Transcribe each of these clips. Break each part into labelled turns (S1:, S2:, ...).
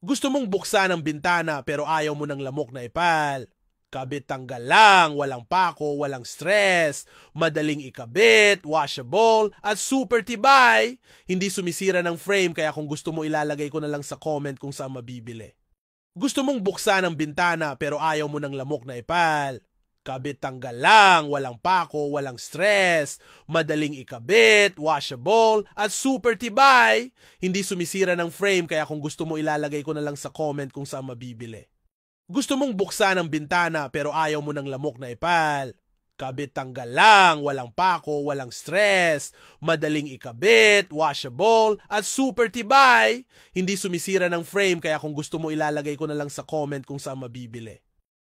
S1: Gusto mong buksan ang bintana pero ayaw mo ng lamok na ipal. Kabit tanggal lang, walang pako, walang stress, madaling ikabit, washable, at super tibay. Hindi sumisira ng frame kaya kung gusto mo ilalagay ko na lang sa comment kung saan mabibili. Gusto mong buksan ang bintana pero ayaw mo ng lamok na ipal. Kabit tanggal lang, walang pako, walang stress, madaling ikabit, washable, at super tibay. Hindi sumisira ng frame kaya kung gusto mo ilalagay ko na lang sa comment kung saan mabibili. Gusto mong buksan ang bintana pero ayaw mo ng lamok na ipal. Kabit tanggal lang, walang pako, walang stress, madaling ikabit, washable, at super tibay. Hindi sumisira ng frame kaya kung gusto mo ilalagay ko na lang sa comment kung saan mabibili.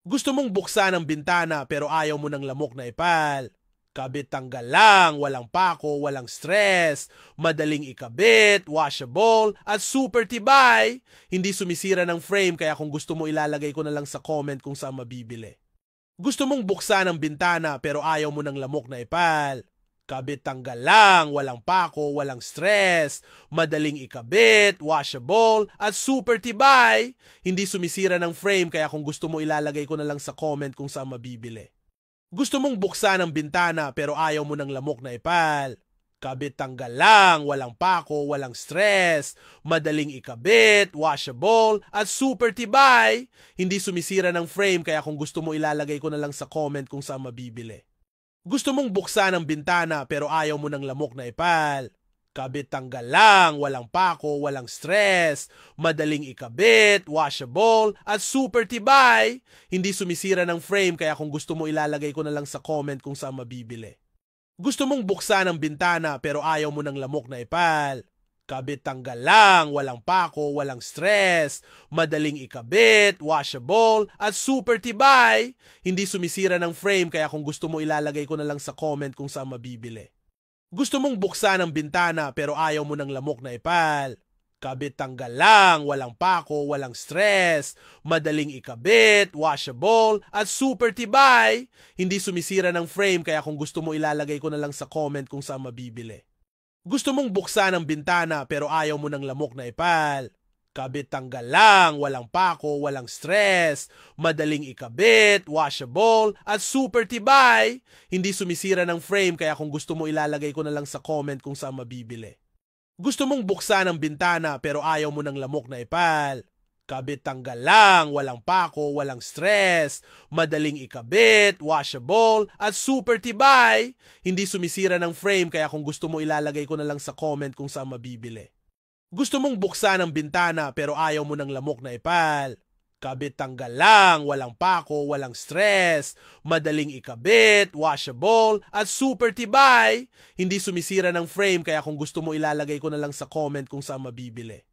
S1: Gusto mong buksan ang bintana pero ayaw mo ng lamok na ipal. Kabit tanggal lang, walang pako, walang stress, madaling ikabit, washable, at super tibay. Hindi sumisira ng frame kaya kung gusto mo ilalagay ko na lang sa comment kung saan mabibili. Gusto mong buksan ang bintana pero ayaw mo ng lamok na ipal. Kabit tanggal lang, walang pako, walang stress, madaling ikabit, washable, at super tibay. Hindi sumisira ng frame kaya kung gusto mo ilalagay ko na lang sa comment kung saan mabibili. Gusto mong buksan ang bintana pero ayaw mo ng lamok na ipal. Kabit tanggal lang, walang pako, walang stress, madaling ikabit, washable, at super tibay. Hindi sumisira ng frame kaya kung gusto mo ilalagay ko na lang sa comment kung saan mabibili. Gusto mong buksan ang bintana pero ayaw mo ng lamok na ipal. Kabit tanggal lang, walang pako, walang stress, madaling ikabit, washable, at super tibay. Hindi sumisira ng frame kaya kung gusto mo ilalagay ko na lang sa comment kung saan mabibili. Gusto mong buksan ang bintana pero ayaw mo ng lamok na ipal. Kabit tanggal lang, walang pako, walang stress, madaling ikabit, washable, at super tibay. Hindi sumisira ng frame kaya kung gusto mo ilalagay ko na lang sa comment kung saan mabibili. Gusto mong buksan ang bintana pero ayaw mo ng lamok na ipal. Kabit tanggal lang, walang pako, walang stress, madaling ikabit, washable, at super tibay. Hindi sumisira ng frame kaya kung gusto mo ilalagay ko na lang sa comment kung saan mabibili. Gusto mong buksan ang bintana pero ayaw mo ng lamok na ipal. Kabit tanggal lang, walang pako, walang stress, madaling ikabit, washable, at super tibay. Hindi sumisira ng frame kaya kung gusto mo ilalagay ko na lang sa comment kung saan mabibili. Gusto mong buksan ang bintana pero ayaw mo ng lamok na ipal. Kabit tanggal lang, walang pako, walang stress, madaling ikabit, washable, at super tibay. Hindi sumisira ng frame kaya kung gusto mo ilalagay ko na lang sa comment kung saan mabibili. Gusto mong buksan ang bintana pero ayaw mo ng lamok na ipal. Kabit tanggal lang, walang pako, walang stress, madaling ikabit, washable, at super tibay. Hindi sumisira ng frame kaya kung gusto mo ilalagay ko na lang sa comment kung saan mabibili.